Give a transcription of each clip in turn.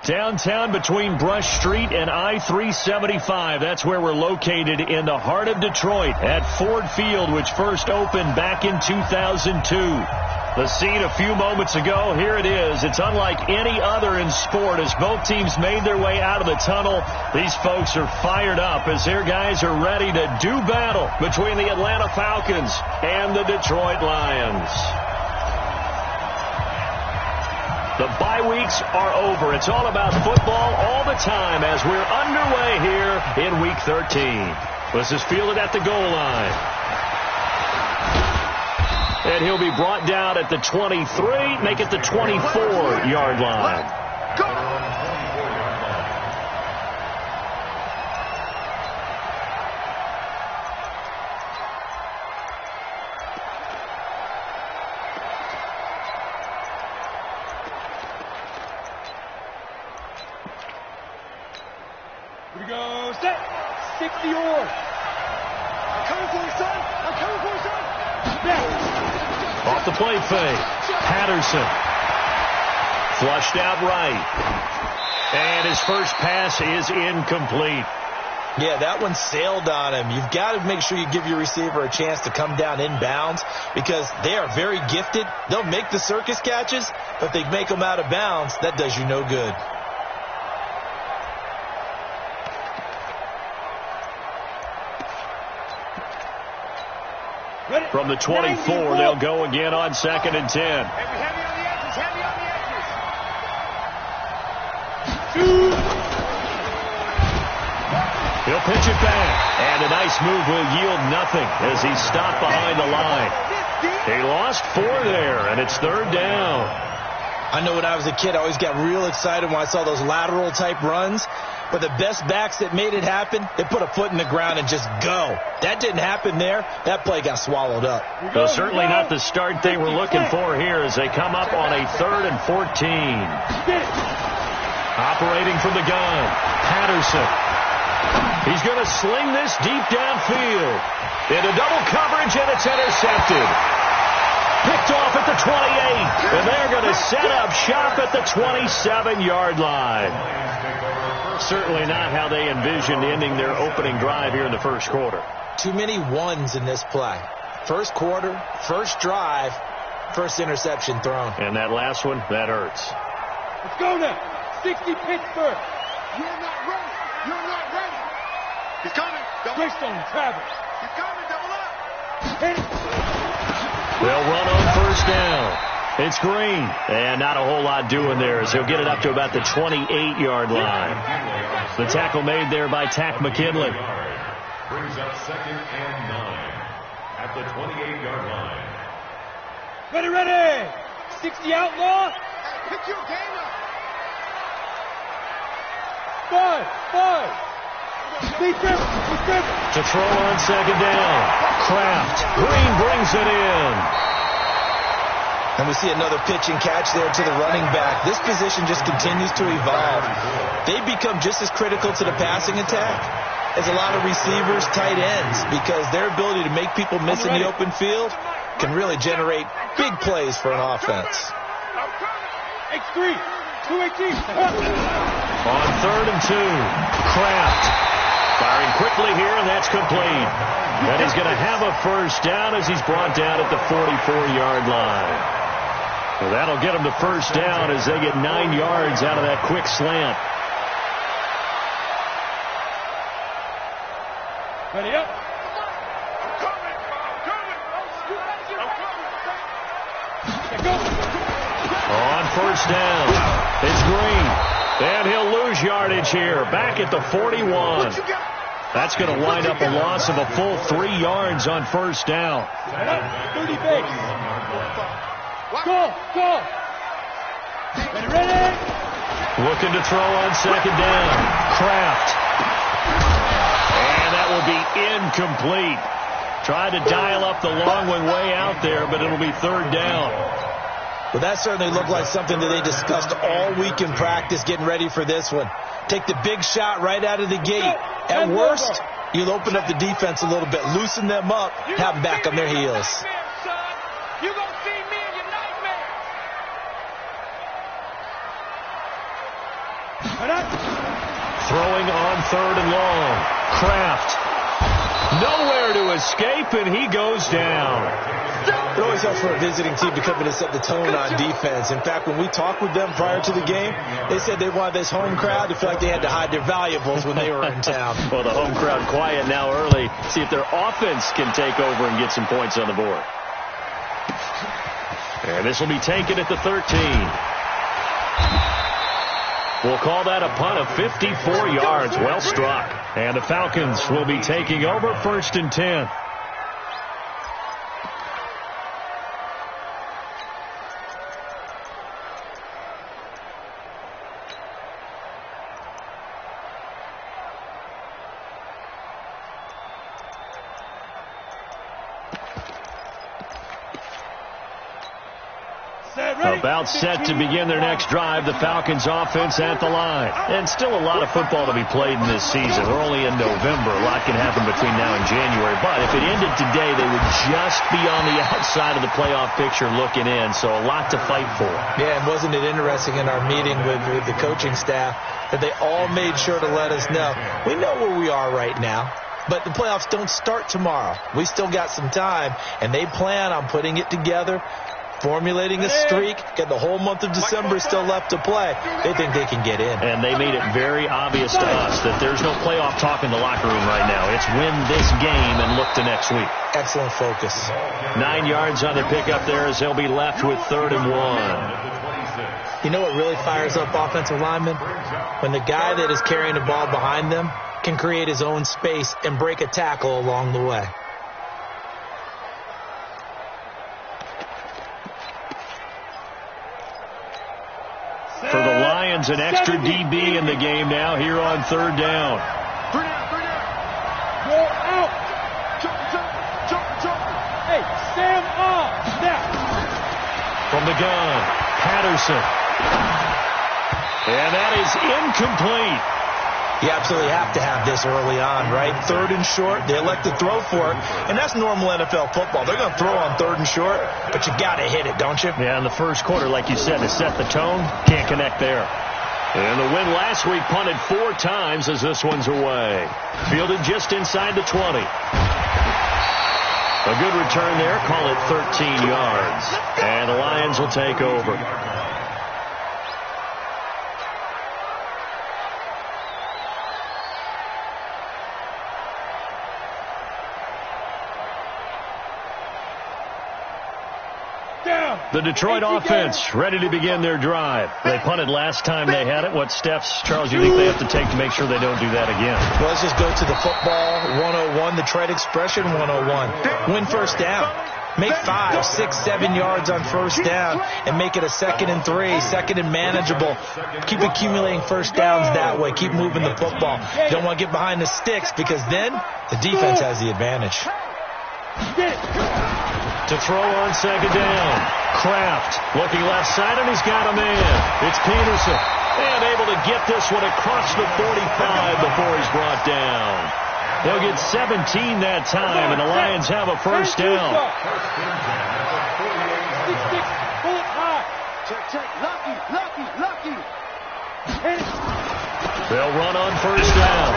Downtown between Brush Street and I-375. That's where we're located in the heart of Detroit at Ford Field, which first opened back in 2002. The scene a few moments ago, here it is. It's unlike any other in sport as both teams made their way out of the tunnel. These folks are fired up as their guys are ready to do battle between the Atlanta Falcons and the Detroit Lions. The bye weeks are over. It's all about football all the time as we're underway here in Week 13. This is fielded at the goal line. And he'll be brought down at the 23, make it the 24-yard line. Here we go, set, 60 yards. I'm coming for you, son. I'm coming for you, son. Off the play fake. Patterson. Flushed out right. And his first pass is incomplete. Yeah, that one sailed on him. You've got to make sure you give your receiver a chance to come down inbounds because they are very gifted. They'll make the circus catches, but if they make them out of bounds, that does you no good. From the 24, they'll go again on 2nd and 10. Heavy on the edges, heavy on the edges. He'll pitch it back. And a nice move will yield nothing as he's stopped behind the line. He lost 4 there, and it's 3rd down. I know when I was a kid, I always got real excited when I saw those lateral-type runs. But the best backs that made it happen, they put a foot in the ground and just go. That didn't happen there. That play got swallowed up. So certainly not the start they were looking for here as they come up on a 3rd and 14. Operating from the gun, Patterson. He's going to sling this deep downfield. Into double coverage, and it's intercepted. Picked off at the 28, and they're going to set up shop at the 27-yard line. Certainly not how they envisioned ending their opening drive here in the first quarter. Too many ones in this play. First quarter, first drive, first interception thrown. And that last one, that hurts. Let's go now. 60 Pittsburgh. You're not ready. You're not ready. He's coming. Greystone, Travis. He's coming. Double up. Hit it. They'll run on first down. It's Green. And not a whole lot doing there as he'll get it up to about the 28-yard line. The tackle made there by Tack McKinley. Brings up 2nd and 9 at the 28-yard line. Ready. 60 outlaw. Pick your game up. 5. Be careful. To throw on 2nd down. Kraft. Green brings it in. And we see another pitch and catch there to the running back. This position just continues to evolve. They become just as critical to the passing attack as a lot of receivers, tight ends, because their ability to make people miss in the open field can really generate big plays for an offense. X3, 218. On 3rd and 2, Kraft firing quickly here, and that's complete. And he's going to have a first down as he's brought down at the 44-yard line. Well, that'll get them to first down as they get 9 yards out of that quick slant. Ready up. On first down, it's Green. And he'll lose yardage here. Back at the 41. That's going to wind up a loss of a full 3 yards on first down. 30 base. Go. Ready. Looking to throw on 2nd down. Kraft. And that will be incomplete. Tried to dial up the long one way out there, but it'll be 3rd down. Well, that certainly looked like something that they discussed all week in practice getting ready for this one. Take the big shot right out of the gate. At worst, you'll open up the defense a little bit, loosen them up, have them back on their heels. You gonna see me in your nightmare. Throwing on 3rd and long. Kraft. Nowhere to escape, and he goes down. It always helps for a visiting team to come in and set the tone on defense. In fact, when we talked with them prior to the game, they said they wanted this home crowd to feel like they had to hide their valuables when they were in town. Well, the home crowd quiet now early. See if their offense can take over and get some points on the board. And this will be taken at the 13. We'll call that a punt of 54 yards. Well struck. And the Falcons will be taking over 1st and 10. About set to begin their next drive, the Falcons offense at the line. And still a lot of football to be played in this season. We're only in November. A lot can happen between now and January. But if it ended today, they would just be on the outside of the playoff picture looking in. So a lot to fight for. Yeah, and wasn't it interesting in our meeting with the coaching staff that they all made sure to let us know, we know where we are right now. But the playoffs don't start tomorrow. We still got some time, and they plan on putting it together, formulating a streak, get the whole month of December still left to play. They think they can get in. And they made it very obvious to us that there's no playoff talk in the locker room right now. It's win this game and look to next week. Excellent focus. 9 yards on the pickup there as they'll be left with 3rd and 1. You know what really fires up offensive linemen? When the guy that is carrying the ball behind them can create his own space and break a tackle along the way. For the Lions, an extra DB in the game now here on 3rd down. Go out. Jump. Hey, stand up. Snap. From the gun, Patterson. And that is incomplete. You absolutely have to have this early on, right? 3rd and short, they elect to throw for it, and that's normal NFL football. They're going to throw on 3rd and short, but you got to hit it, don't you? Yeah, in the first quarter, like you said, to set the tone, can't connect there. And the win last week punted 4 times as this one's away. Fielded just inside the 20. A good return there, call it 13 yards. And the Lions will take over. The Detroit offense ready to begin their drive. They punted last time they had it. What steps, Charles, you think they have to take to make sure they don't do that again? Well, let's just go to the football 101, the trade expression 101. Win first down. Make 5, 6, 7 yards on first down and make it a 2nd and 3, 2nd and manageable. Keep accumulating first downs that way. Keep moving the football. You don't want to get behind the sticks because then the defense has the advantage. To throw on 2nd down. Kraft looking left side, and he's got a man. It's Peterson. And able to get this one across the 45 before he's brought down. They'll get 17 that time, and the Lions have a first down. Lucky. They'll run on first down.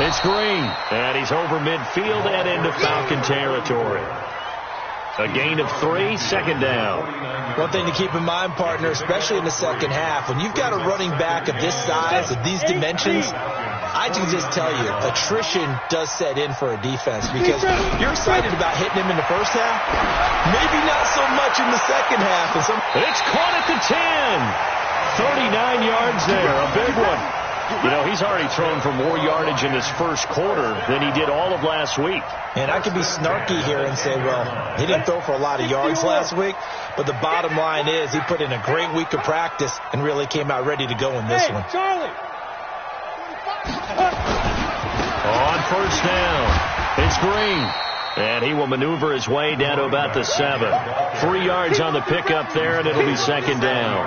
It's Green, and he's over midfield and into Falcon territory. A gain of 3, 2nd down. One thing to keep in mind, partner, especially in the second half, when you've got a running back of this size, of these dimensions, I can just tell you, attrition does set in for a defense because you're excited about hitting him in the first half, maybe not so much in the second half. And it's caught at the 10. 39 yards there, a big one. You know, he's already thrown for more yardage in this first quarter than he did all of last week. And I could be snarky here and say, well, he didn't throw for a lot of yards last week, but the bottom line is he put in a great week of practice and really came out ready to go in this one. Charlie. On first down, it's Green. And he will maneuver his way down to about the 7. 3 yards on the pickup there, and it'll be 2nd down.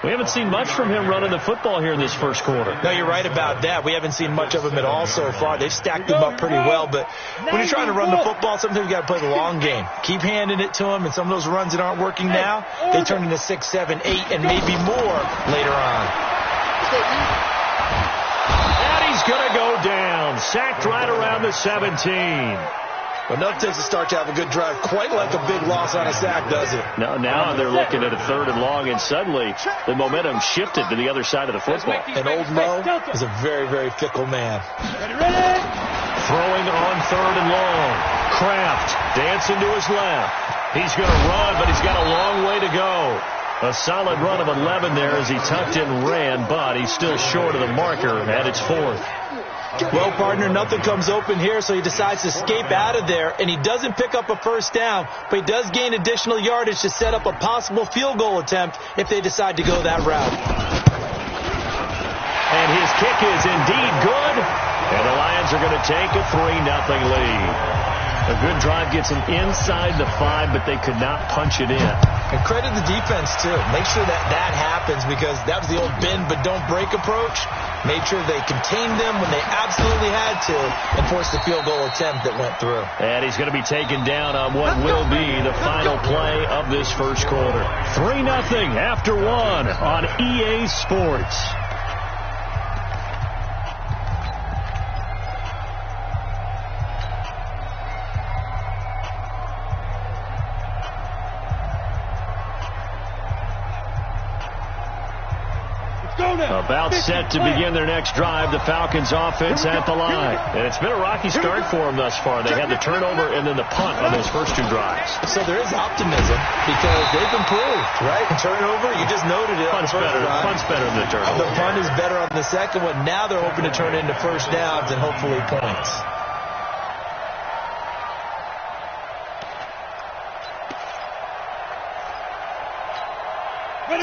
We haven't seen much from him running the football here in this first quarter. No, you're right about that. We haven't seen much of him at all so far. They've stacked him up pretty well, but when you're trying to run the football, sometimes you got to play the long game. Keep handing it to him, and some of those runs that aren't working now, they turn into 6, 7, 8, and maybe more later on. and sacked right around the 17. Enough takes a start to have a good drive. Quite like a big loss on a sack, does it? No, now they're looking at a 3rd and long, and suddenly the momentum shifted to the other side of the football. And old Mo is a very, very fickle man. Ready? Throwing on 3rd and long. Kraft dancing to his left. He's going to run, but he's got a long way to go. A solid run of 11 there as he tucked in and ran, but he's still short of the marker at its 4th. Well, partner, nothing comes open here, so he decides to escape out of there, and he doesn't pick up a first down, but he does gain additional yardage to set up a possible field goal attempt if they decide to go that route. And his kick is indeed good, and the Lions are going to take a 3-0 lead. A good drive gets them inside the 5, but they could not punch it in. And credit the defense, too. Make sure that happens, because that was the old bend but don't break approach. Made sure they contained them when they absolutely had to and forced the field goal attempt that went through. And he's going to be taken down on what will be the final play of this first quarter. 3-0 after 1 on EA Sports. About set to begin their next drive, the Falcons offense at the line. And it's been a rocky start for them thus far. They had the turnover and then the punt on those first 2 drives. So there is optimism because they've improved, right? Turnover, you just noted it. Punt's better than the turnover. The punt is better on the second one. Now they're hoping to turn into first downs and hopefully points.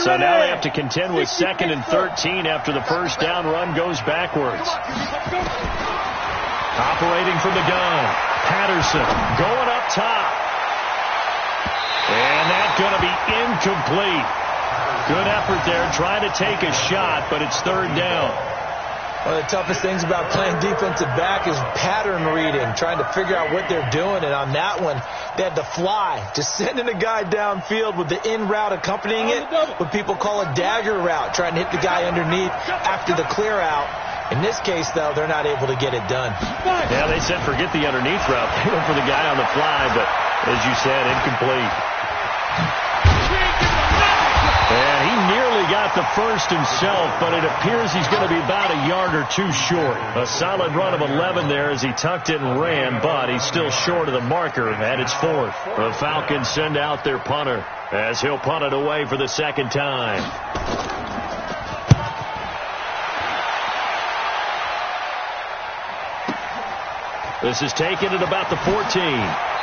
So now they have to contend with 2nd and 13 after the first down run goes backwards. Operating from the gun. Patterson going up top. And that's going to be incomplete. Good effort there trying to take a shot, but it's 3rd down. One of the toughest things about playing defensive back is pattern reading, trying to figure out what they're doing. And on that one, they had to fly, just sending a guy downfield with the in route accompanying it, what people call a dagger route, trying to hit the guy underneath after the clear out. In this case, though, they're not able to get it done. Yeah, they said forget the underneath route. They went for the guy on the fly, but as you said, incomplete. And he nearly got the first himself, but it appears he's going to be about a yard or 2 short. A solid run of 11 there as he tucked it and ran, but he's still short of the marker at its 4th. The Falcons send out their punter as he'll punt it away for the 2nd time. This is taken at about the 14.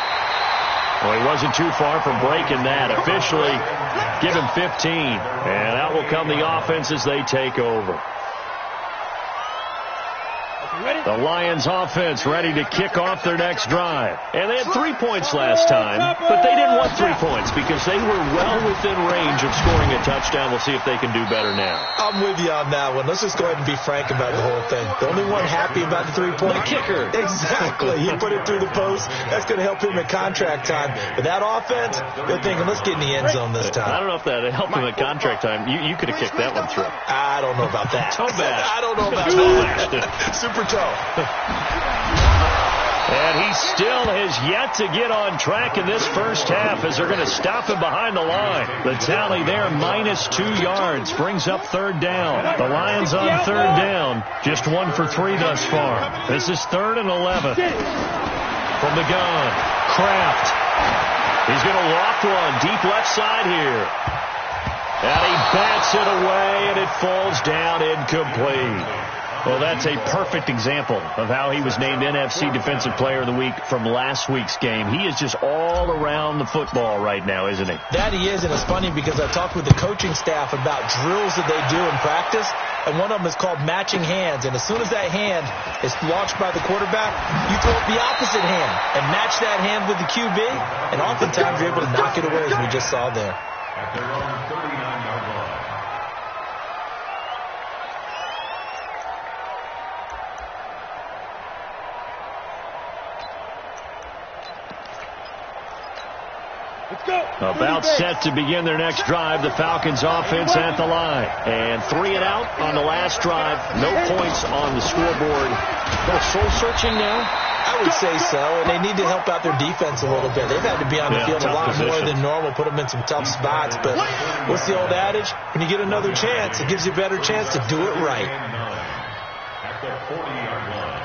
Well, he wasn't too far from breaking that. Officially, give him 15. And out will come the offense as they take over. The Lions offense ready to kick off their next drive. And they had 3 points last time, but they didn't want 3 points because they were well within range of scoring a touchdown. We'll see if they can do better now. I'm with you on that one. Let's just go ahead and be frank about the whole thing. The only one happy about the 3-point. The kicker. Exactly. He put it through the post. That's going to help him at contract time. But that offense, they're thinking, let's get in the end zone this time. I don't know if that helped him at contract time. You could have kicked that one through. I don't know about that. Toe bash. I don't know about that. Super toe. And he still has yet to get on track in this first half as they're going to stop him behind the line. The tally there, -2 yards, brings up 3rd down. The Lions on 3rd down, just 1 for 3 thus far. This is 3rd and 11. From the gun, Kraft. He's going to loft one deep left side here. And he bats it away, and it falls down incomplete. Well, that's a perfect example of how he was named NFC Defensive Player of the Week from last week's game. He is just all around the football right now, isn't he? That he is, and it's funny because I talked with the coaching staff about drills that they do in practice, and one of them is called matching hands. And as soon as that hand is launched by the quarterback, you throw up the opposite hand and match that hand with the QB, and oftentimes you're able to knock it away, as we just saw there. At their own 39-yard line. About set to begin their next drive, the Falcons offense at the line. And 3 and out on the last drive. No points on the scoreboard. Soul searching now? I would say so, and they need to help out their defense a little bit. They've had to be on the field a lot more than normal, put them in some tough spots. But what's the old adage? When you get another chance, it gives you a better chance to do it right. At the 40-yard line.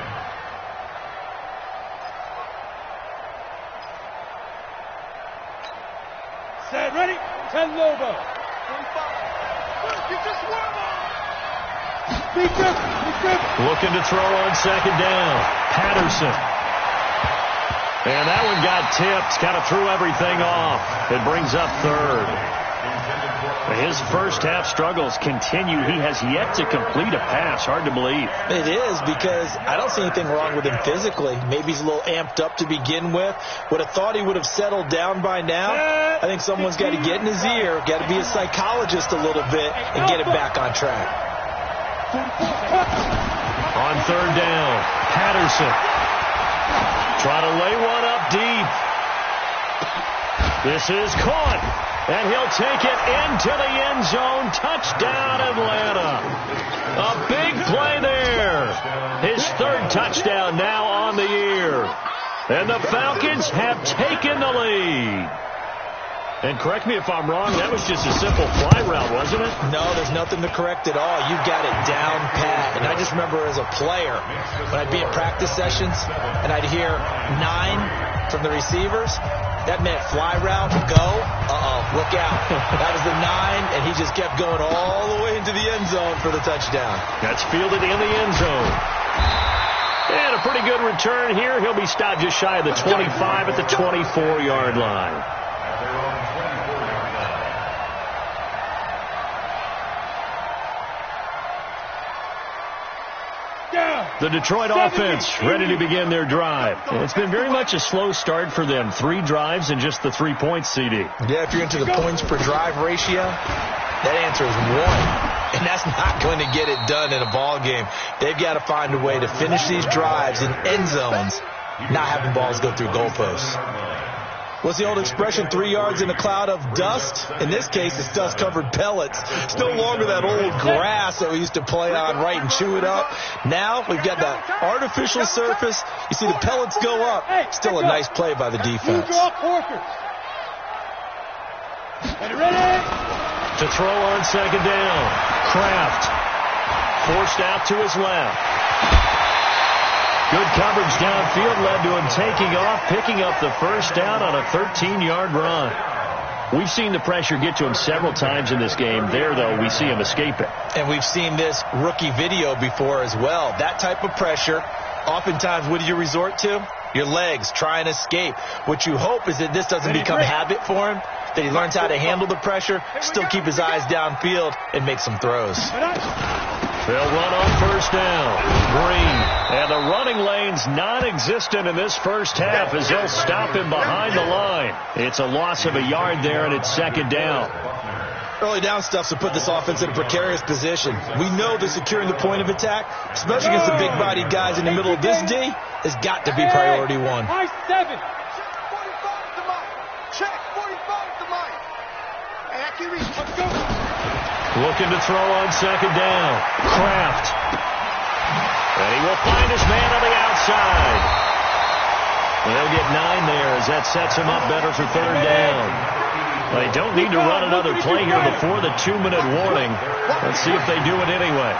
Set, ready? 10 Lobo. 25. You just warm up. Looking to throw on second down. Patterson. And that one got tipped. Kind of threw everything off. It brings up third. His first half struggles continue. He has yet to complete a pass. Hard to believe. It is, because I don't see anything wrong with him physically. Maybe he's a little amped up to begin with. Would have thought he would have settled down by now. I think someone's got to get in his ear, got to be a psychologist a little bit, and get it back on track. On third down, Patterson. Try to lay one up deep. This is caught. And he'll take it into the end zone. Touchdown, Atlanta. A big play there. His third touchdown now on the year. And the Falcons have taken the lead. And correct me if I'm wrong, that was just a simple fly route, wasn't it? No, there's nothing to correct at all. You got it down pat. And I just remember as a player, when I'd be in practice sessions and I'd hear 9 from the receivers, that meant fly route, go, look out. That was the 9, and he just kept going all the way into the end zone for the touchdown. That's fielded in the end zone. And a pretty good return here. He'll be stopped just shy of the 25 at the 24-yard line. The Detroit offense ready to begin their drive. It's been very much a slow start for them. 3 drives and just the 3 points, CD. Yeah, if you're into the points per drive ratio, that answer is 1. And that's not going to get it done in a ball game. They've got to find a way to finish these drives in end zones, not having balls go through goalposts. What's the old expression, 3 yards in a cloud of dust? In this case, it's dust-covered pellets. It's no longer that old grass that we used to play on, right, and chew it up. Now we've got that artificial surface. You see the pellets go up. Still a nice play by the defense. To throw on second down, Kraft forced out to his left. Good coverage downfield led to him taking off, picking up the first down on a 13-yard run. We've seen the pressure get to him several times in this game. There, though, we see him escape it. And we've seen this rookie video before as well. That type of pressure, oftentimes, what do you resort to? Your legs, try and escape. What you hope is that this doesn't become habit for him, that he learns how to handle the pressure, still keep his eyes downfield, and make some throws. They'll run on first down. Green. And the running lane's non-existent in this first half as they'll stop him behind the line. It's a loss of a yard there, and it's second down. Early down stuff to put this offense in a precarious position. We know that securing the point of attack, especially against the big-bodied guys in the middle of this D, has got to be priority 1. High 7. Check 45 to Mike. And I can reach. Let's go. Looking to throw on second down. Kraft. And he will find his man on the outside. And they'll get 9 there as that sets him up better for third down. They don't need to run another play here before the 2-minute warning. Let's see if they do it anyway.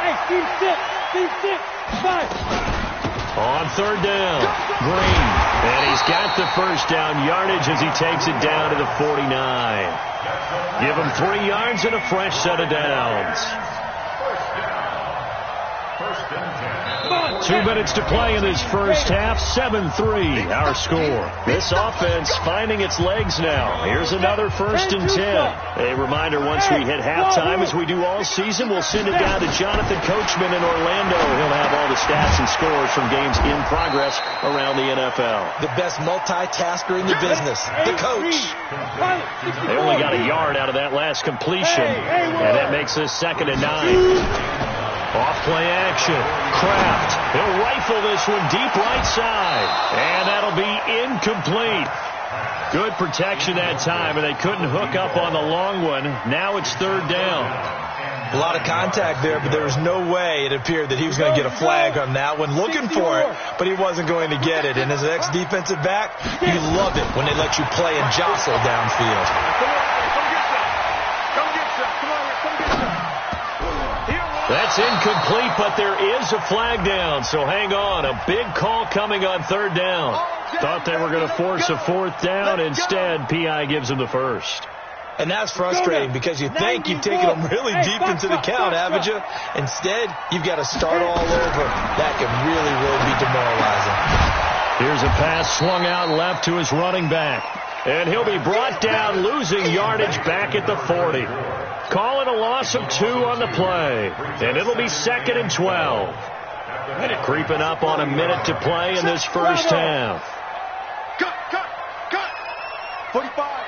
On third down, Green. And he's got the first down yardage as he takes it down to the 49. Give him 3 yards and a fresh set of downs. 2 minutes to play in this first half. 7-3 our score. This offense finding its legs now. Here's another 1st and 10. A reminder, once we hit halftime, as we do all season, we'll send it down to Jonathan Coachman in Orlando. He'll have all the stats and scores from games in progress around the NFL. The best multitasker in the business, the coach. They only got a yard out of that last completion, and that makes this 2nd and 9. Off play action. Kraft. He'll rifle this one deep right side. And that'll be incomplete. Good protection that time, and they couldn't hook up on the long one. Now it's third down. A lot of contact there, but there was no way it appeared that he was going to get a flag on that one. Looking for it, but he wasn't going to get it. And as an ex-defensive back, you love it when they let you play and jostle downfield. That's incomplete, but there is a flag down, so hang on. A big call coming on third down. Thought they were going to force a fourth down. Instead, P.I. gives them the first. And that's frustrating because you think you've taken them really deep into the count, haven't you? Instead, you've got to start all over. That can really, really be demoralizing. Here's a pass swung out left to his running back. And he'll be brought down, losing yardage back at the 40. Calling a loss of 2 on the play. And it'll be 2nd and 12. Creeping up on a minute to play in this first half. 45.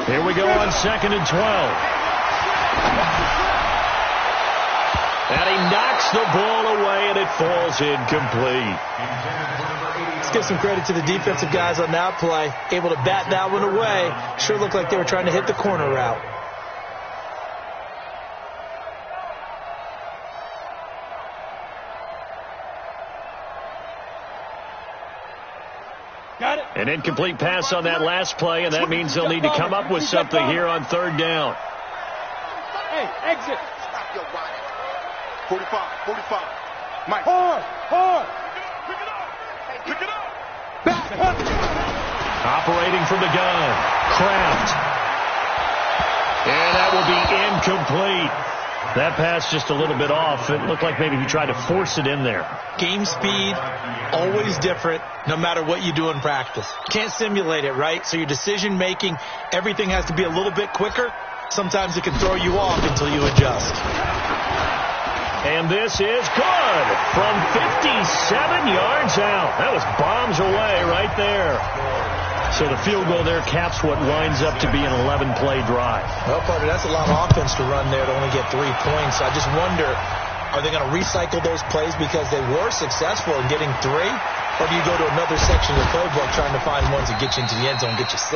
Here we go on 2nd and 12. And he knocks the ball away, and it falls incomplete. Let's give some credit to the defensive guys on that play. Able to bat that one away. Sure looked like they were trying to hit the corner route. Got it. An incomplete pass on that last play, and that means they'll need to come up with something here on third down. Hey, exit. Stop your body. 45. Mike. Hard. Pick it up. Back. Operating from the gun. Kraft. And that will be incomplete. That pass just a little bit off. It looked like maybe he tried to force it in there. Game speed, always different, no matter what you do in practice. Can't simulate it, right? So your decision making, everything has to be a little bit quicker. Sometimes it can throw you off until you adjust. And this is good from 57 yards out. That was bombs away right there. So the field goal there caps what winds up to be an 11-play drive. Well, partner, that's a lot of offense to run there to only get 3 points. I just wonder, are they going to recycle those plays because they were successful in getting 3? Or do you go to another section of the playbook trying to find ones that get you into the end zone and get you 6?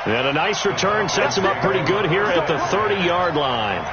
And a nice return sets him up pretty good here at the 30-yard line.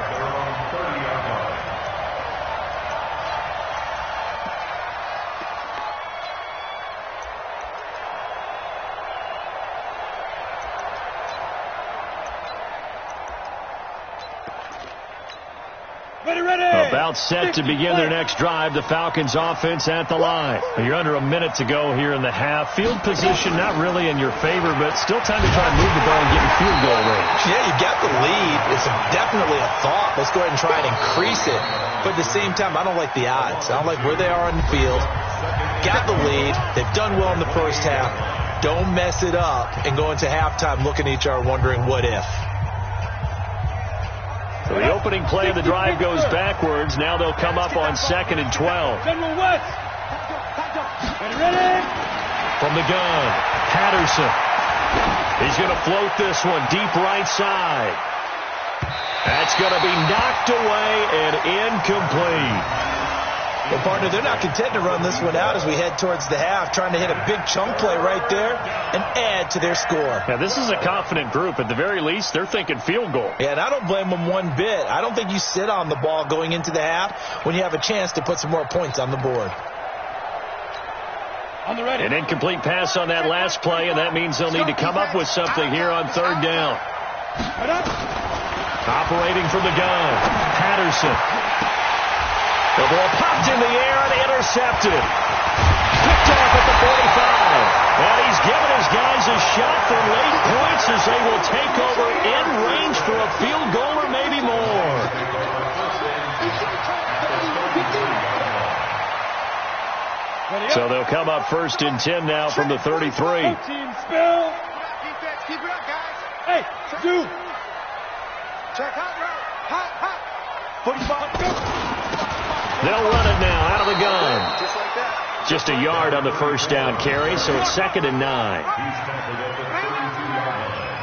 About set to begin their next drive. The Falcons offense at the line. You're under a minute to go here in the half. Field position not really in your favor, but still time to try and move the ball and get in field goal range. Yeah, you got the lead. It's definitely a thought. Let's go ahead and try and increase it. But at the same time, I don't like the odds. I don't like where they are on the field. Got the lead. They've done well in the first half. Don't mess it up and go into halftime looking at each other wondering what if. So the opening play of the drive goes backwards. Now they'll come up on 2nd and 12. General West. Ready? From the gun, Patterson. He's going to float this one deep right side. That's going to be knocked away and incomplete. Well, partner, they're not content to run this one out as we head towards the half, trying to hit a big chunk play right there and add to their score. Now, this is a confident group. At the very least, they're thinking field goal. Yeah, and I don't blame them one bit. I don't think you sit on the ball going into the half when you have a chance to put some more points on the board. On the ready. An incomplete pass on that last play, and that means they'll need to come up with something here on third down. Operating from the gun, Patterson. The ball popped in the air and intercepted. Picked off at the 45. And he's given his guys a shot for late points as they will take over in range for a field goal or maybe more. So they'll come up 1st and 10 now from the 33. Team spill. Keep it up, guys. Hey, do. Check hot. 45. They'll run it now out of the gun. Just like that. Just a yard on the first down carry, so it's 2nd and 9. He's tackled at the 32-yard line.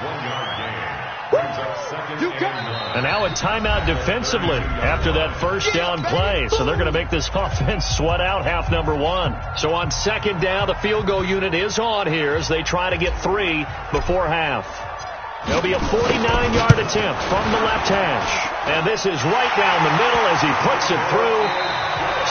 1 yard gain. Brings up second and 9. And now a timeout defensively after that first down play. So they're going to make this offense sweat out half number one. So on second down, the field goal unit is on here as they try to get 3 before half. There'll be a 49-yard attempt from the left hash. And this is right down the middle as he puts it through.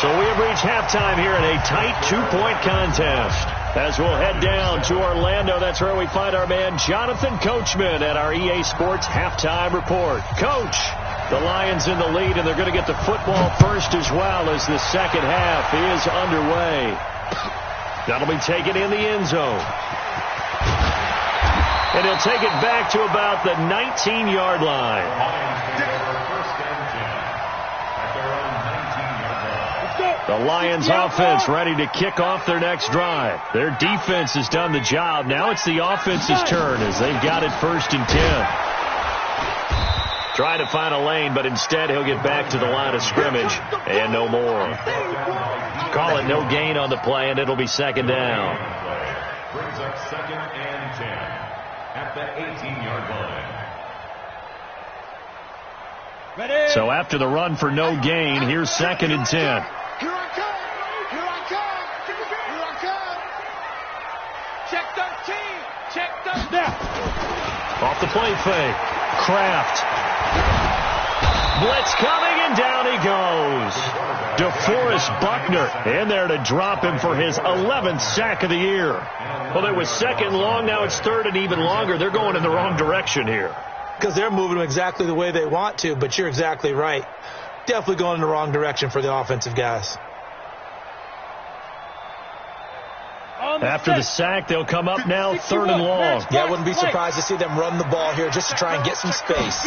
So we have reached halftime here in a tight 2-point contest. As we'll head down to Orlando, that's where we find our man Jonathan Coachman at our EA Sports Halftime Report. Coach, the Lions in the lead, and they're going to get the football first as well as the second half is underway. That'll be taken in the end zone. And he'll take it back to about the 19-yard line. The Lions offense ready to kick off their next drive. Their defense has done the job. Now it's the offense's turn as they've got it 1st and 10. Trying to find a lane, but instead he'll get back to the line of scrimmage and no more. Call it no gain on the play, and it'll be second down. Brings up second and 10 at the 18-yard line. So after the run for no gain, here's 2nd and 10. Here I come! Here I come! Here I come! Check 13! Check 13! Now! Off the play fake. Kraft. Blitz coming, and down he goes. DeForest Buckner in there to drop him for his 11th sack of the year. Well, it was 2nd long. Now it's 3rd and even longer. They're going in the wrong direction here. Because they're moving exactly the way they want to, but you're exactly right. Definitely going in the wrong direction for the offensive guys. After the sack, they'll come up now 3rd and long. Yeah, I wouldn't be surprised to see them run the ball here just to try and get some space.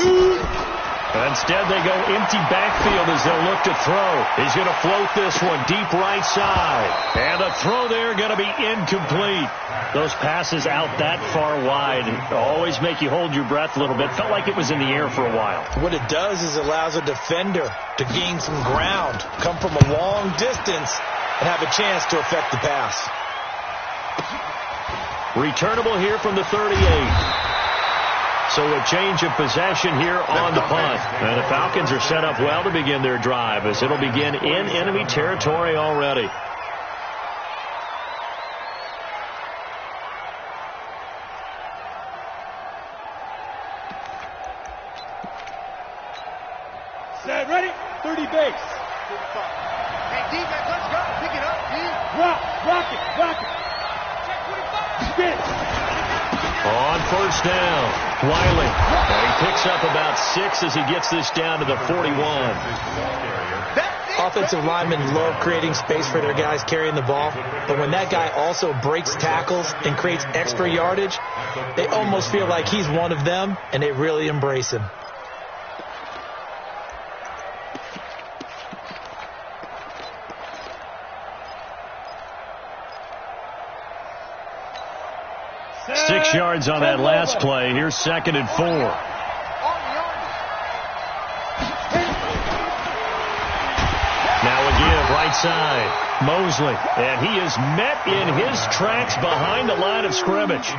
Instead, they go empty backfield as they'll look to throw. He's going to float this one deep right side. And the throw there going to be incomplete. Those passes out that far wide always make you hold your breath a little bit. Felt like it was in the air for a while. What it does is allows a defender to gain some ground, come from a long distance, and have a chance to affect the pass. Returnable here from the 38. So a change of possession here on the punt. And the Falcons are set up well to begin their drive as it'll begin in enemy territory already. Set, ready? 30 base. Hey, defense, let's go. Pick it up, D. Rock it. Check 25. Get it. On 1st down, Wiley. And he picks up about 6 as he gets this down to the 41. Offensive linemen love creating space for their guys carrying the ball, but when that guy also breaks tackles and creates extra yardage, they almost feel like he's one of them, and they really embrace him. Six yards on that last play. Here's 2nd and 4. Now again, right side, Mosley. And he is met in his tracks behind the line of scrimmage.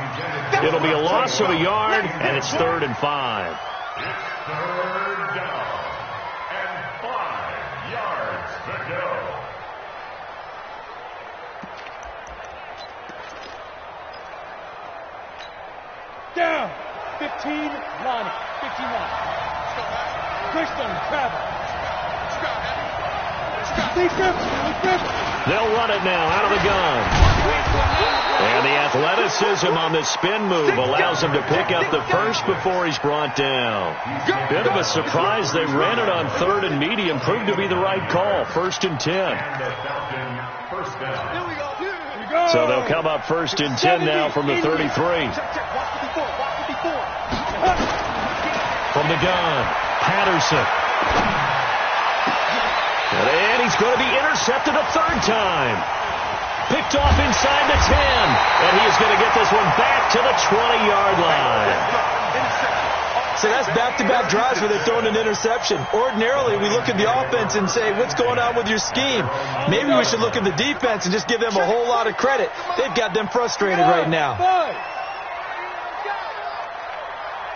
It'll be a loss of a yard, and it's 3rd and 5. It's 3rd down and 5 yards to go. Down. 15, Lonnie. 15 Lonnie. Christian, travel. They'll run it now out of the gun. And the athleticism on this spin move allows him to pick up the first before he's brought down. Bit of a surprise. They ran it on 3rd and medium. Proved to be the right call. 1st and 10. So they'll come up 1st and 10 now from the 33. From the gun, Patterson. And he's going to be intercepted a 3rd time. Picked off inside the 10. And he is going to get this one back to the 20-yard line. So that's back-to-back drives where they're throwing an interception. Ordinarily, we look at the offense and say, what's going on with your scheme? Maybe we should look at the defense and just give them a whole lot of credit. They've got them frustrated right now.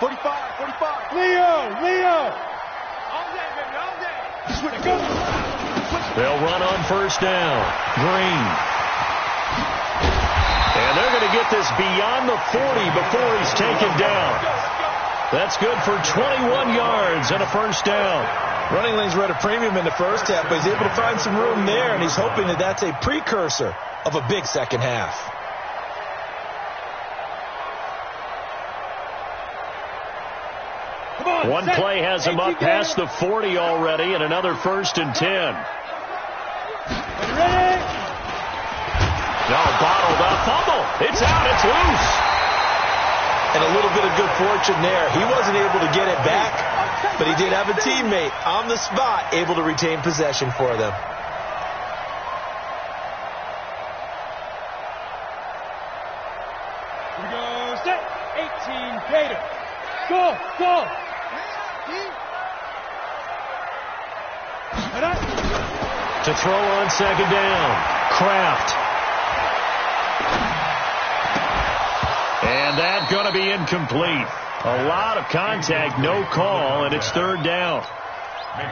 5, 45, 45. Leo. All day, baby, all day. Switch, go. They'll run on first down. Green. And they're going to get this beyond the 40 before he's taken down. That's good for 21 yards and a first down. Running lanes were at a premium in the first half, but he's able to find some room there, and he's hoping that that's a precursor of a big second half. One play has him up past the 40 already, and another 1st and 10. No, bottled up, fumble. It's out, it's loose. And a little bit of good fortune there. He wasn't able to get it back, but he did have a teammate on the spot able to retain possession for them. Here we go, set. 18, Gator. Go. To throw on second down, Kraft. And that's going to be incomplete. A lot of contact, no call, and it's 3rd down.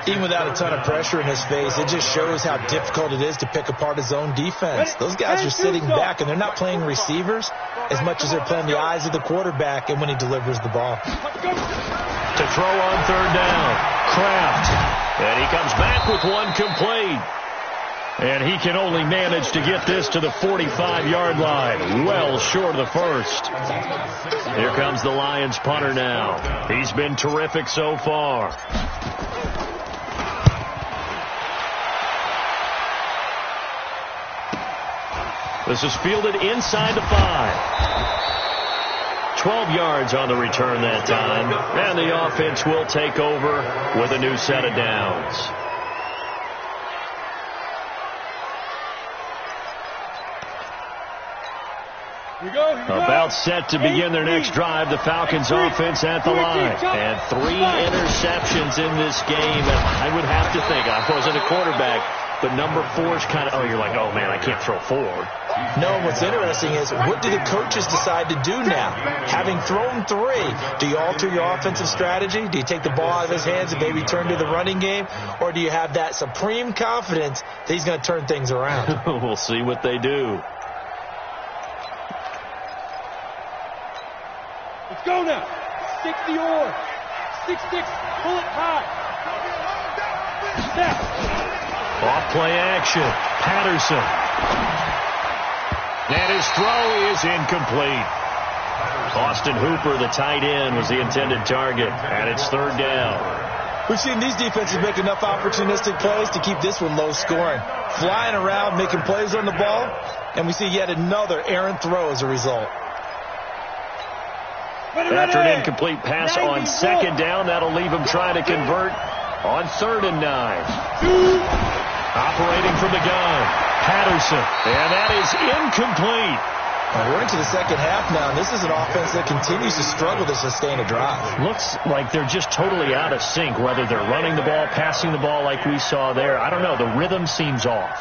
Even without a ton of pressure in his face, it just shows how difficult it is to pick apart his own defense. Those guys are sitting back, and they're not playing receivers as much as they're playing the eyes of the quarterback and when he delivers the ball. To throw on 3rd down, Kraft. And he comes back with one complete. And he can only manage to get this to the 45-yard line, well short of the first. Here comes the Lions punter now. He's been terrific so far. This is fielded inside the 5. 12 yards on the return that time. And the offense will take over with a new set of downs. About set to begin their next drive, the Falcons offense at the line. And 3 interceptions in this game. And I would have to think, I wasn't a quarterback, but number 4 is kind of, you're like, oh man, I can't throw forward. No, what's interesting is, what do the coaches decide to do now? Having thrown 3, do you alter your offensive strategy? Do you take the ball out of his hands and maybe turn to the running game? Or do you have that supreme confidence that he's going to turn things around? We'll see what they do. Let's go now. 60 or 6-6. Pull it high. Snap. Off play action. Patterson. And his throw is incomplete. Austin Hooper, the tight end, was the intended target. And it's 3rd down. We've seen these defenses make enough opportunistic plays to keep this one low scoring. Flying around, making plays on the ball. And we see yet another errant throw as a result. After an incomplete pass on 2nd down, that'll leave him trying to convert on 3rd and 9. Operating from the gun, Patterson, and that is incomplete. We're into the second half now, and this is an offense that continues to struggle to sustain a drive. Looks like they're just totally out of sync, whether they're running the ball, passing the ball like we saw there. I don't know, the rhythm seems off.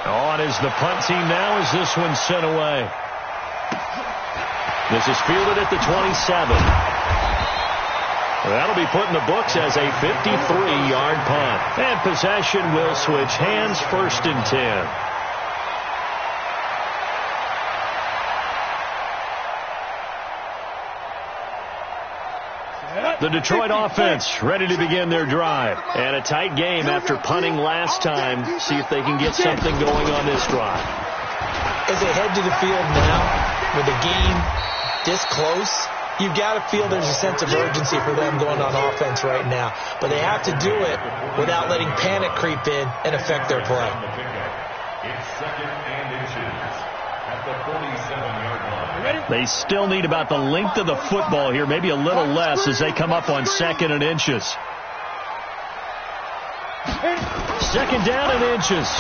On is the punt team now as this one's sent away. This is fielded at the 27. That'll be put in the books as a 53-yard punt. And possession will switch hands, 1st and 10. The Detroit offense ready to begin their drive. And a tight game after punting last time. See if they can get something going on this drive. As they head to the field now, with the game this close, you've got to feel there's a sense of urgency for them going on offense right now. But they have to do it without letting panic creep in and affect their play. It's 2nd and inches at the 47-yard line. They still need about the length of the football here, maybe a little less as they come up on 2nd and inches. 2nd down and inches.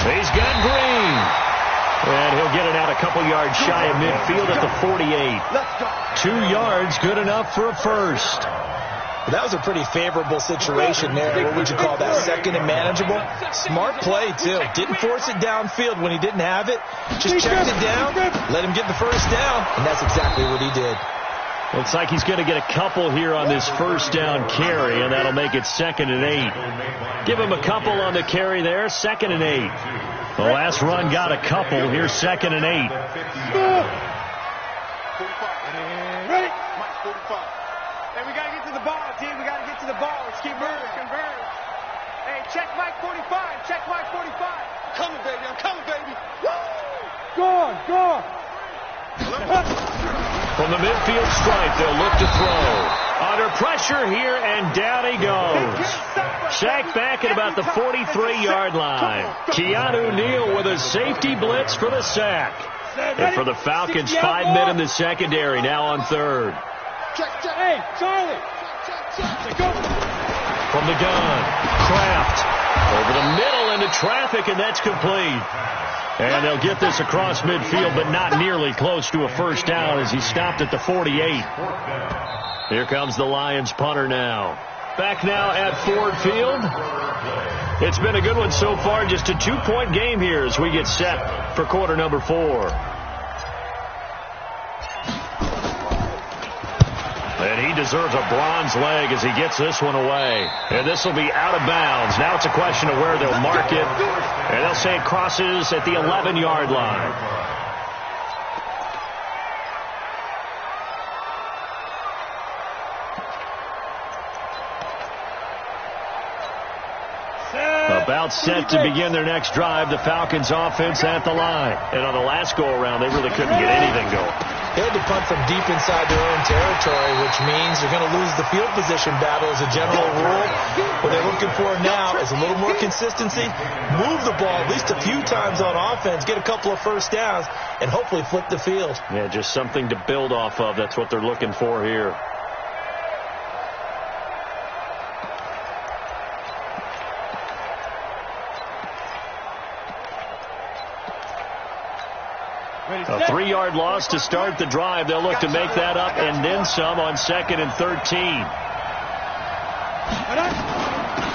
He's got Green. And he'll get it out a couple yards shy of midfield at the 48. 2 yards, good enough for a first. But that was a pretty favorable situation there. What would you call that? Second and manageable? Smart play, too. Didn't force it downfield when he didn't have it. Just checked it down, let him get the first down, and that's exactly what he did. Looks like he's going to get a couple here on this first down carry, and that'll make it 2nd and 8. Give him a couple on the carry there, 2nd and 8. The last run got a couple. Here's 2nd and 8. Ready? Mike, 45. Hey, we got to get to the ball, team. We got to get to the ball. Let's keep moving. Convert. Hey, check Mike 45. Check Mike 45. I'm coming, baby. I'm coming, baby. Woo! Go on. Go on. From the midfield stripe, they'll look to throw. Under pressure here, and down he goes. Sacked back at about the 43-yard line. Keanu Neal with a safety blitz for the sack. And for the Falcons, 5 men in the secondary, now on third. Hey, Charlie. From the gun, Kraft over the middle into traffic, and that's complete. And they'll get this across midfield, but not nearly close to a first down as he stopped at the 48. Here comes the Lions punter now. Back now at Ford Field. It's been a good one so far. Just a 2-point game here as we get set for quarter number 4. And he deserves a bronze leg as he gets this one away. And this will be out of bounds. Now it's a question of where they'll mark it. And they'll say it crosses at the 11-yard line. About set to begin their next drive. The Falcons offense at the line. And on the last go-around, they really couldn't get anything going. They had to punt from deep inside their own territory, which means they're going to lose the field position battle as a general rule. What they're looking for now is a little more consistency, move the ball at least a few times on offense, get a couple of first downs, and hopefully flip the field. Yeah, just something to build off of. That's what they're looking for here. A 3-yard loss to start the drive. They'll look to make that up and then some on 2nd and 13.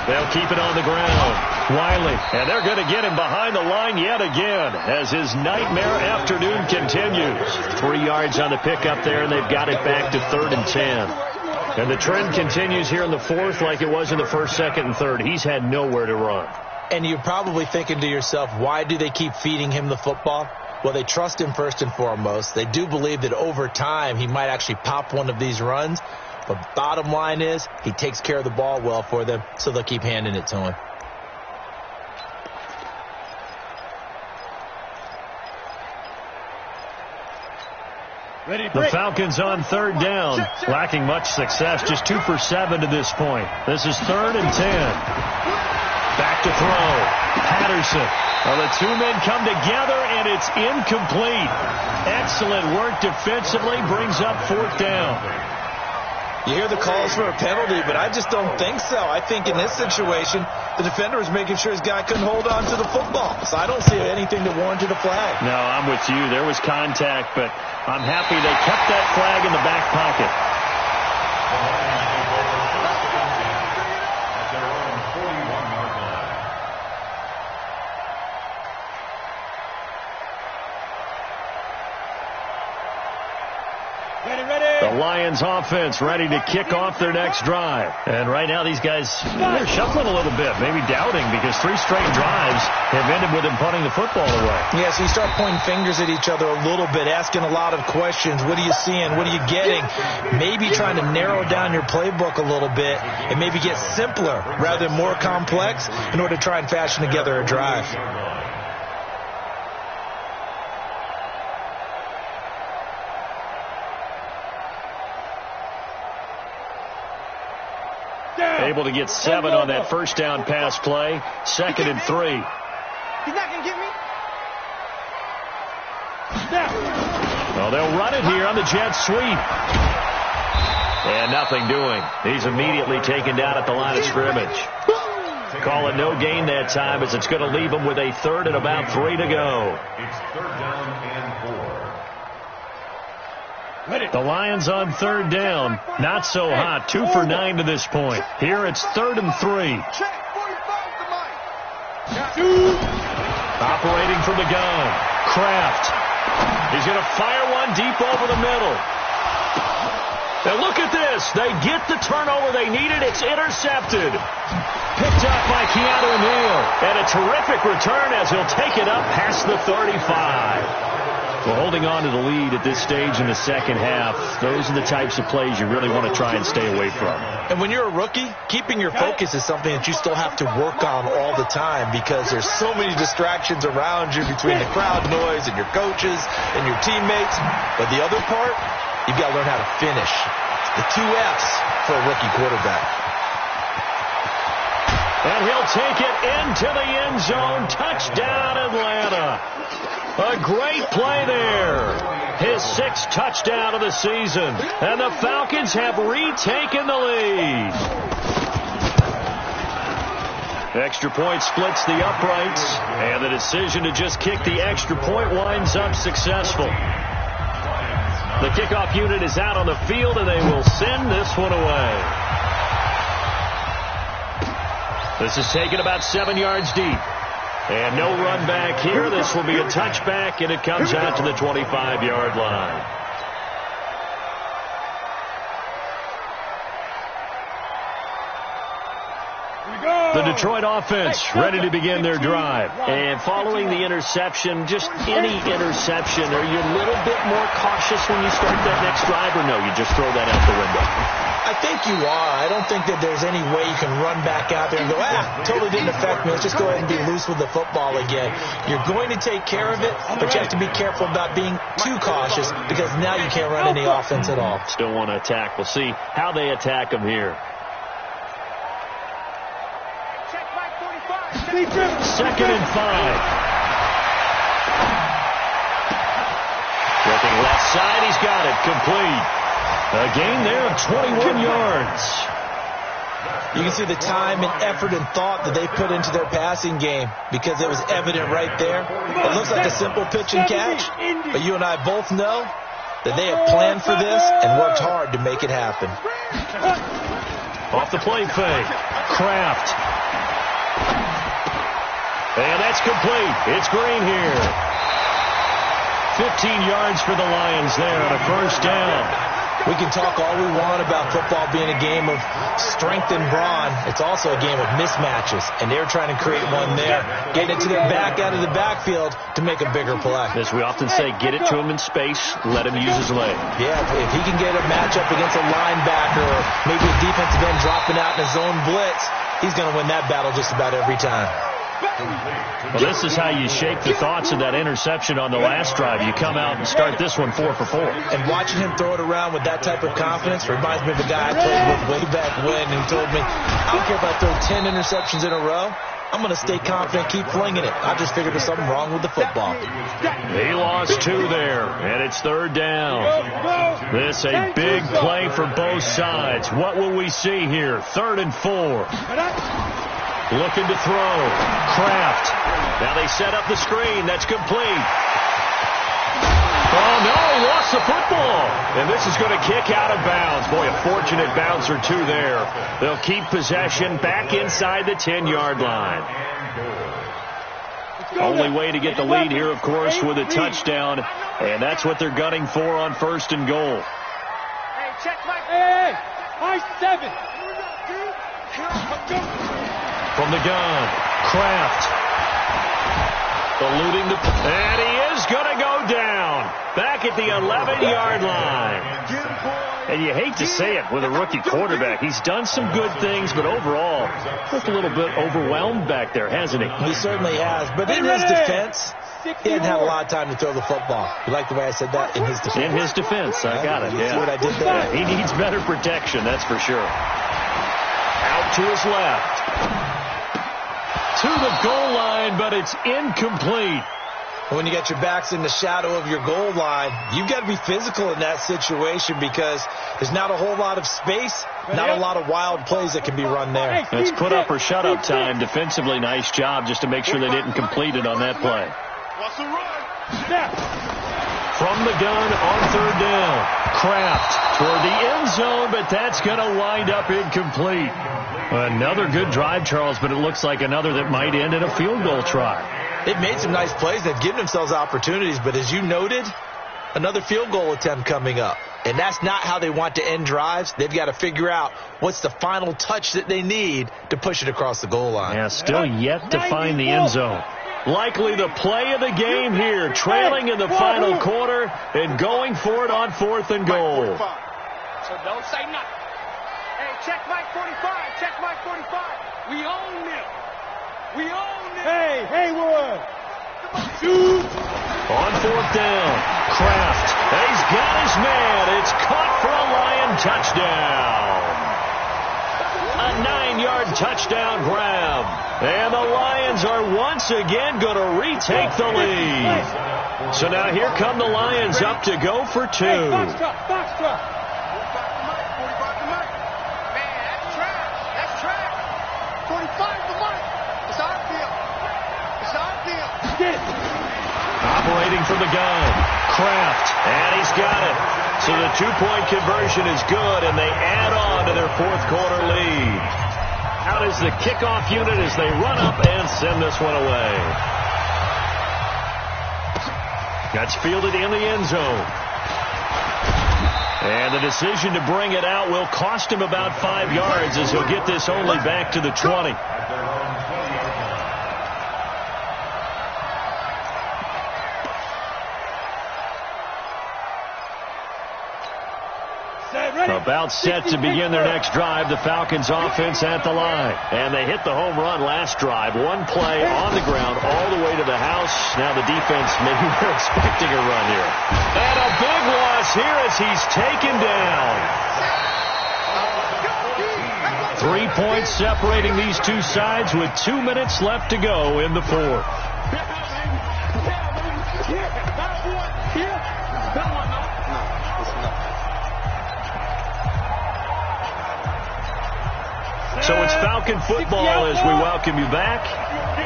They'll keep it on the ground. Wiley, and they're going to get him behind the line yet again as his nightmare afternoon continues. 3 yards on the pickup there, and they've got it back to 3rd and 10. And the trend continues here in the 4th like it was in the 1st, 2nd, and 3rd. He's had nowhere to run. And you're probably thinking to yourself, why do they keep feeding him the football? Well, they trust him first and foremost. They do believe that over time he might actually pop one of these runs. But bottom line is he takes care of the ball well for them, so they'll keep handing it to him. The Falcons on 3rd down, lacking much success, just 2 for 7 to this point. This is 3rd and 10. Back to throw. Patterson. Well, the 2 men come together, and it's incomplete. Excellent work defensively, brings up 4th down. You hear the calls for a penalty, but I just don't think so. I think in this situation, the defender was making sure his guy couldn't hold on to the football. So I don't see anything that warranted a flag. No, I'm with you. There was contact, but I'm happy they kept that flag in the back pocket. The Lions offense ready to kick off their next drive. And right now these guys, they're shuffling a little bit, maybe doubting, because 3 straight drives have ended with them punting the football away. Yeah, so you start pointing fingers at each other a little bit, asking a lot of questions. What are you seeing? What are you getting? Maybe trying to narrow down your playbook a little bit and maybe get simpler rather than more complex in order to try and fashion together a drive. Able to get 7 on that first down pass play. 2nd and 3. He's not going to get me. Well, they'll run it here on the jet sweep. And nothing doing. He's immediately taken down at the line of scrimmage. Call it no gain that time as it's going to leave him with a 3rd and about 3 to go. It's 3rd down and 4. The Lions on third down. Not so hot. 2 for 9 to this point. Here it's 3rd and 3. Operating from the gun. Kraft. He's going to fire one deep over the middle. And look at this. They get the turnover they needed. It's intercepted. Picked up by Keanu Neal. And a terrific return as he'll take it up past the 35. Well, holding on to the lead at this stage in the second half, those are the types of plays you really want to try and stay away from. And when you're a rookie, keeping your focus is something that you still have to work on all the time because there's so many distractions around you between the crowd noise and your coaches and your teammates. But the other part, you've got to learn how to finish. The 2 F's for a rookie quarterback. And he'll take it into the end zone. Touchdown, Atlanta. A great play there. His 6th touchdown of the season. And the Falcons have retaken the lead. Extra point splits the uprights. And the decision to just kick the extra point winds up successful. The kickoff unit is out on the field, and they will send this one away. This is taken about 7 yards deep. And no run back here. This will be a touchback, and it comes out to the 25-yard line. The Detroit offense ready to begin their drive. And following the interception, just any interception, are you a little bit more cautious when you start that next drive, or no, you just throw that out the window? I think you are. I don't think that there's any way you can run back out there and go, totally didn't affect me. Let's just go ahead and be loose with the football again. You're going to take care of it, but you have to be careful about being too cautious because now you can't run any offense at all. Still want to attack. We'll see how they attack them here. 2nd and 5. Looking left side, he's got it. Complete. A gain there of 21 yards. You can see the time and effort and thought that they put into their passing game because it was evident right there. It looks like a simple pitch and catch, but you and I both know that they have planned for this and worked hard to make it happen. Off the play fake. Kraft. And that's complete. It's Green here. 15 yards for the Lions there on a first down. We can talk all we want about football being a game of strength and brawn. It's also a game of mismatches, and they're trying to create one there, getting it to their back out of the backfield to make a bigger play. As we often say, get it to him in space, let him use his leg. Yeah, if he can get a matchup against a linebacker or maybe a defensive end dropping out in a zone blitz, he's going to win that battle just about every time. Well, this is how you shake the thoughts of that interception on the last drive. You come out and start this one 4 for 4. And watching him throw it around with that type of confidence reminds me of a guy I played with way back when who told me, I don't care if I throw 10 interceptions in a row, I'm going to stay confident, keep flinging it. I just figured there's something wrong with the football. He lost 2 there, and it's 3rd down. This a big play for both sides. What will we see here? 3rd and 4. Looking to throw. Kraft. Now they set up the screen. That's complete. Oh, no, he lost the football. And this is going to kick out of bounds. Boy, a fortunate bounce or 2 there. They'll keep possession back inside the 10-yard line. Only way to get the lead here, of course, with a touchdown. And that's what they're gunning for on 1st and goal. Hey, check my... Hey, high 7. From the gun, Kraft. Eluding the... And he is going to go down. Back at the 11-yard line. And you hate to say it with a rookie quarterback. He's done some good things, but overall, looked a little bit overwhelmed back there, hasn't he? He certainly has. But in his defense, he hadn't had a lot of time to throw the football. You like the way I said that? In his defense. In his defense. I got it. You see what I did there? Yeah, he needs better protection, that's for sure. Out to his left. To the goal line, but it's incomplete. When you got your backs in the shadow of your goal line, you've got to be physical in that situation because there's not a whole lot of space, not a lot of wild plays that can be run there. It's put up or shut up time. Defensively, nice job just to make sure they didn't complete it on that play. What's the run? Snap. From the gun on 3rd down. Kraft toward the end zone, but that's going to wind up incomplete. Another good drive, Charles, but it looks like another that might end in a field goal try. They've made some nice plays. They've given themselves opportunities, but as you noted, another field goal attempt coming up. And that's not how they want to end drives. They've got to figure out what's the final touch that they need to push it across the goal line. Yeah, still yet to find the end zone. Likely the play of the game here, trailing in the final quarter and going for it on 4th and goal. So don't say nothing. Hey, check Mike 45. Check Mike 45. We own them. We own them. Hey, Haywood. Shoot. On 4th down, Kraft. He's got his man. It's caught for a Lion touchdown. A 9-yard touchdown grab. And the Lions are once again going to retake the lead. So now here come the Lions up to go for 2. Hey, box truck. 45 to Mike. Man, that's trash. That's trash. 45 to Mike. It's our deal. It's our deal. Operating from the gun, Kraft, and he's got it. So the 2-point conversion is good, and they add on to their 4th quarter lead. Out is the kickoff unit as they run up and send this one away. That's fielded in the end zone. And the decision to bring it out will cost him about 5 yards as he'll get this only back to the 20. About set to begin their next drive. The Falcons offense at the line. And they hit the home run last drive. One play on the ground all the way to the house. Now the defense, maybe they're expecting a run here. And a big loss here as he's taken down. 3 points separating these two sides with 2 minutes left to go in the 4th. So it's Falcon football as we welcome you back.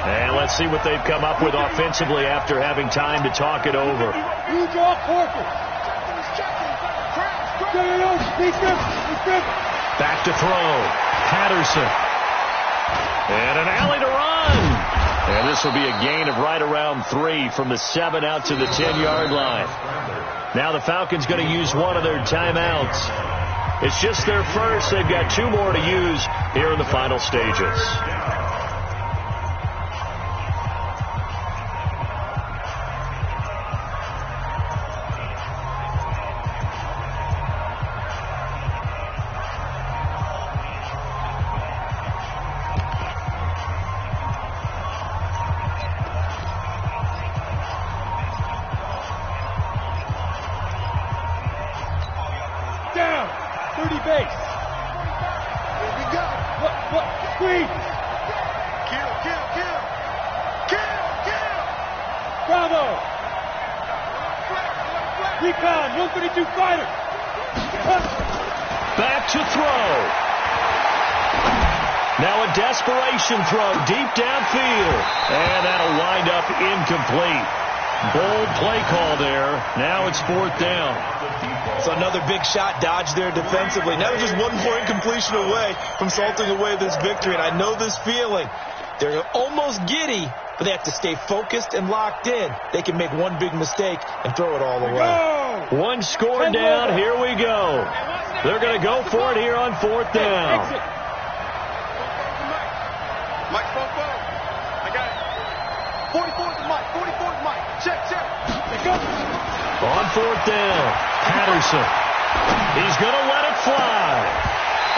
And let's see what they've come up with offensively after having time to talk it over. Back to throw. Patterson. And an alley to run. And this will be a gain of right around 3 from the 7 out to the 10-yard line. Now the Falcons going to use one of their timeouts. It's just their first. They've got 2 more to use here in the final stages. Throw deep downfield, and that'll wind up incomplete. Bold play call there. Now it's 4th down. So another big shot dodged there defensively. Now just one more incompletion away from salting away this victory, and I know this feeling. They're almost giddy, but they have to stay focused and locked in. They can make one big mistake and throw it all away. One score down. Here we go. They're going to go for it here on 4th down. Mike, 4-4. I got it. 44 to Mike. 44 to Mike. Check. On 4th down, Patterson. He's going to let it fly.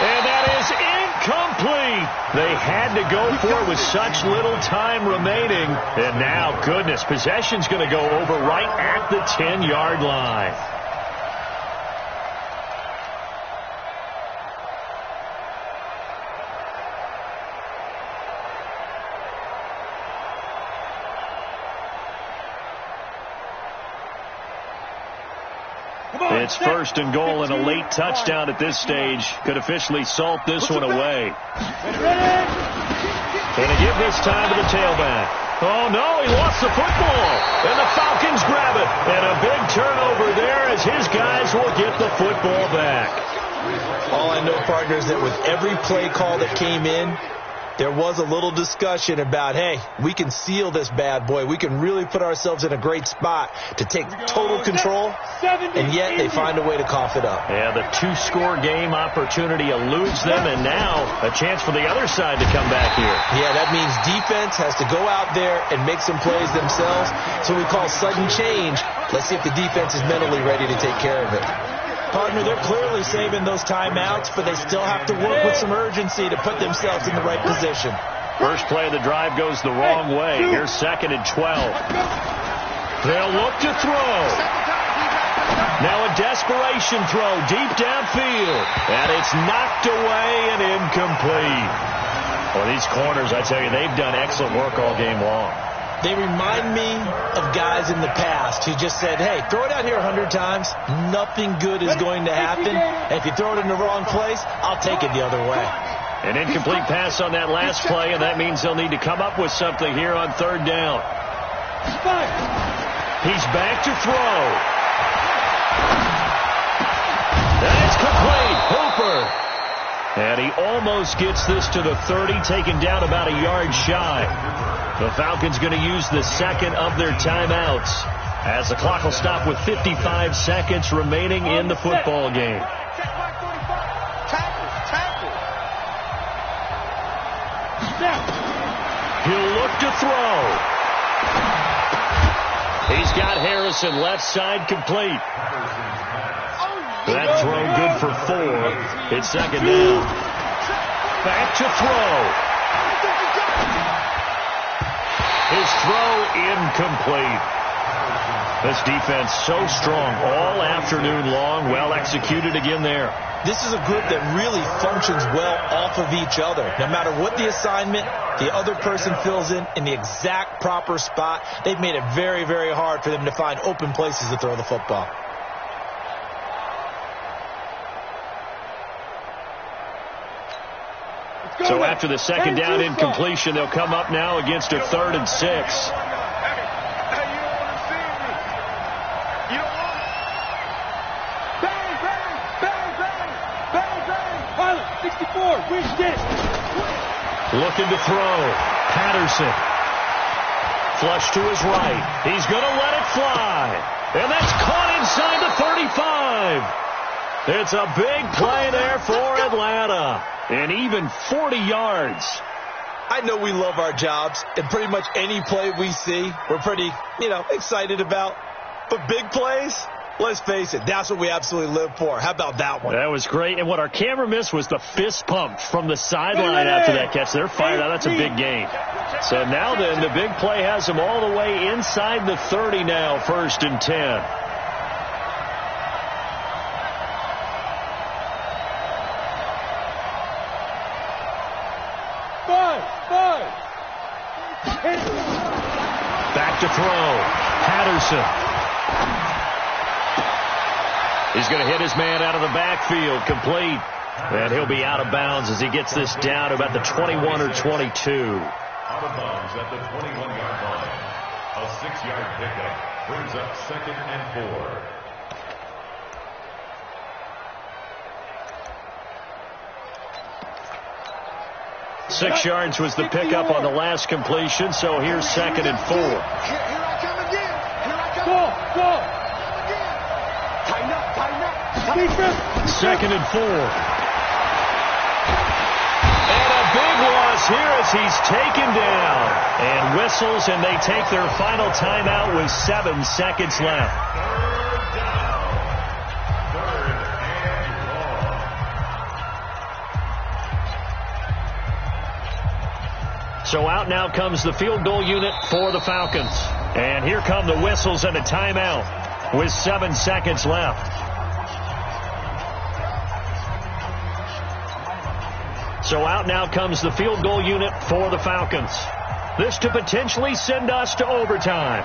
And that is incomplete. They had to go for it with such little time remaining. And now, goodness, possession's going to go over right at the 10-yard line. It's 1st and goal, and a late touchdown at this stage could officially salt this one away. Going to give this time to the tailback. Oh, no, he lost the football. And the Falcons grab it. And a big turnover there as his guys will get the football back. All I know, partner, is that with every play call that came in, there was a little discussion about, hey, we can seal this bad boy. We can really put ourselves in a great spot to take total control, and yet they find a way to cough it up. Yeah, the 2-score game opportunity eludes them, and now a chance for the other side to come back here. Yeah, that means defense has to go out there and make some plays themselves. So we call sudden change. Let's see if the defense is mentally ready to take care of it. Partner, they're clearly saving those timeouts, but they still have to work with some urgency to put themselves in the right position. First play of the drive goes the wrong way. Here's 2nd and 12. They'll look to throw. Now a desperation throw deep downfield. And it's knocked away and incomplete. Well, these corners, I tell you, they've done excellent work all game long. They remind me of guys in the past who just said, hey, throw it out here 100 times. Nothing good is going to happen. And if you throw it in the wrong place, I'll take it the other way. An incomplete pass on that last play, and that means they'll need to come up with something here on 3rd down. He's back to throw. And it's complete. Hooper. And he almost gets this to the 30, taken down about a yard shy. The Falcons going to use the 2nd of their timeouts as the clock will stop with 55 seconds remaining in the football game. He'll look to throw. He's got Harrison left side complete. That throw good for 4. It's 2nd down. Back to throw. His throw incomplete. This defense so strong all afternoon long. Well executed again there. This is a group that really functions well off of each other. No matter what the assignment, the other person fills in the exact proper spot. They've made it very, very hard for them to find open places to throw the football. So after the 2nd down incompletion, they'll come up now against a 3rd and 6. Looking to throw. Patterson. Flush to his right. He's going to let it fly. And that's caught inside the 35. It's a big play there for Atlanta. And even 40 yards. I know we love our jobs, and pretty much any play we see, we're pretty, excited about. But big plays, let's face it, that's what we absolutely live for. How about that one? That was great. And what our camera missed was the fist pump from the sideline after that catch. They're fired out. That's a big gain. So now then, the big play has them all the way inside the 30 now, 1st and 10. Back to throw. Patterson. He's going to hit his man out of the backfield. Complete. And he'll be out of bounds as he gets this down to about the 21 or 22. Out of bounds at the 21-yard line. A 6-yard pickup brings up 2nd and 4. Six yards was the pickup on the last completion, so here's 2nd and 4. Here I come again. Here I come. Go. Tighten up. 2nd and 4. And a big loss here as he's taken down. And whistles, and they take their final timeout with 7 seconds left. So out now comes the field goal unit for the Falcons. And here come the whistles and a timeout with 7 seconds left. So out now comes the field goal unit for the Falcons. This to potentially send us to overtime.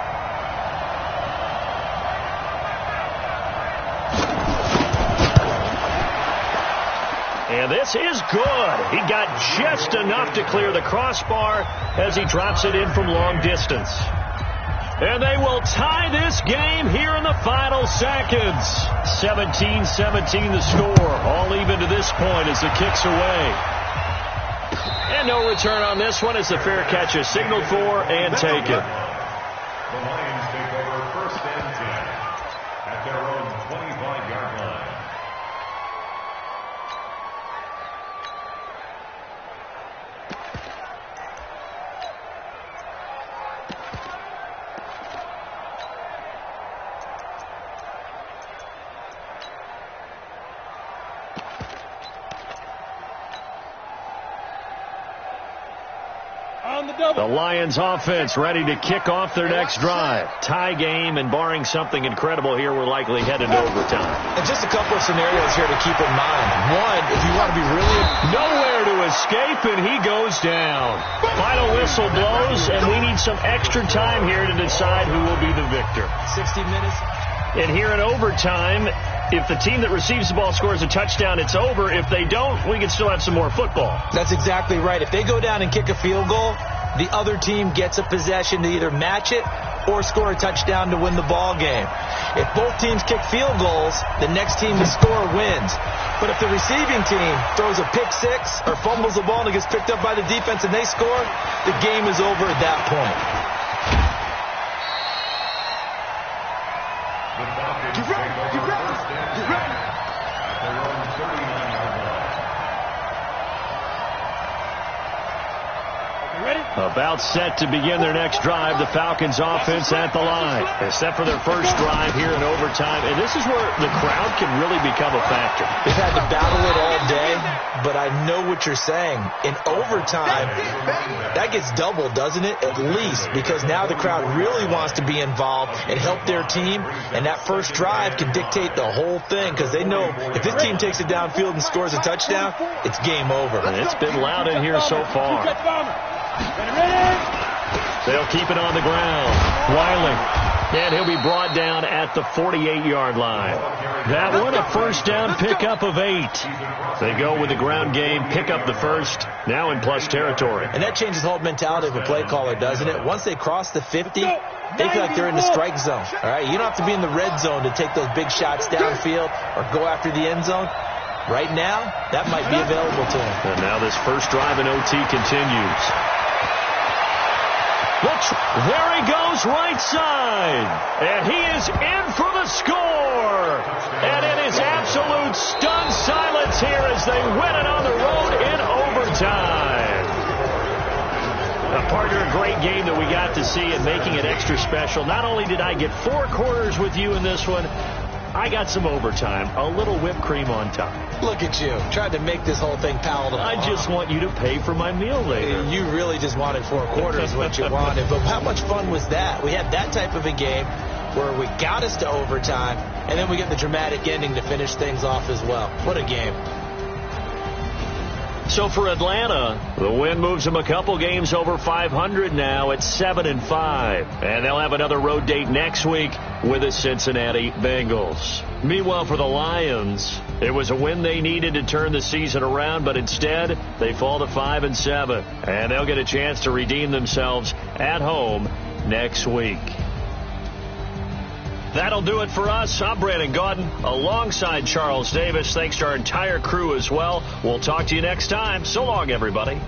And this is good. He got just enough to clear the crossbar as he drops it in from long distance. And they will tie this game here in the final seconds. 17-17 the score. All even to this point as the kick's away. And no return on this one as the fair catch is signaled for and taken. The Lions take over 1st and 10 at their own 25-yard line. The Lions offense ready to kick off their next drive. Tie game, and barring something incredible here, we're likely headed to overtime. And just a couple of scenarios here to keep in mind. One, if you want to be really... Nowhere to escape, and he goes down. Final whistle blows, and we need some extra time here to decide who will be the victor. 60 minutes. And here in overtime, if the team that receives the ball scores a touchdown, it's over. If they don't, we can still have some more football. That's exactly right. If they go down and kick a field goal, the other team gets a possession to either match it or score a touchdown to win the ball game. If both teams kick field goals, the next team to score wins. But if the receiving team throws a pick six or fumbles the ball and it gets picked up by the defense and they score, the game is over at that point. The Falcons take over 1st and 10 at their own 39-yard line. About set to begin their next drive, the Falcons offense at the line. They're set for their first drive here in overtime, and this is where the crowd can really become a factor. They've had to battle it all day, but I know what you're saying. In overtime, that gets doubled, doesn't it? At least, because now the crowd really wants to be involved and help their team, and that first drive can dictate the whole thing, because they know if this team takes it downfield and scores a touchdown, it's game over. And it's been loud in here so far. They'll keep it on the ground. Wiley. And he'll be brought down at the 48-yard line. That one a first down pickup of 8. They go with the ground game, pick up the first, now in plus territory. And that changes the whole mentality of a play caller, doesn't it? Once they cross the 50, they feel like they're in the strike zone. All right, you don't have to be in the red zone to take those big shots downfield or go after the end zone. Right now, that might be available to them. And now this first drive in OT continues. There he goes right side. And he is in for the score. And it is absolute stunned silence here as they win it on the road in overtime. A partner, a great game that we got to see and making it extra special. Not only did I get 4 quarters with you in this one, I got some overtime, a little whipped cream on top. Look at you, trying to make this whole thing palatable. I just want you to pay for my meal later. You really just wanted 4 quarters, what you wanted. But how much fun was that? We had that type of a game where we got us to overtime, and then we get the dramatic ending to finish things off as well. What a game. So for Atlanta, the win moves them a couple games over 500 now at 7-5. And they'll have another road date next week with the Cincinnati Bengals. Meanwhile, for the Lions, it was a win they needed to turn the season around, but instead they fall to 5-7. And they'll get a chance to redeem themselves at home next week. That'll do it for us. I'm Brandon Gaudin alongside Charles Davis. Thanks to our entire crew as well. We'll talk to you next time. So long, everybody.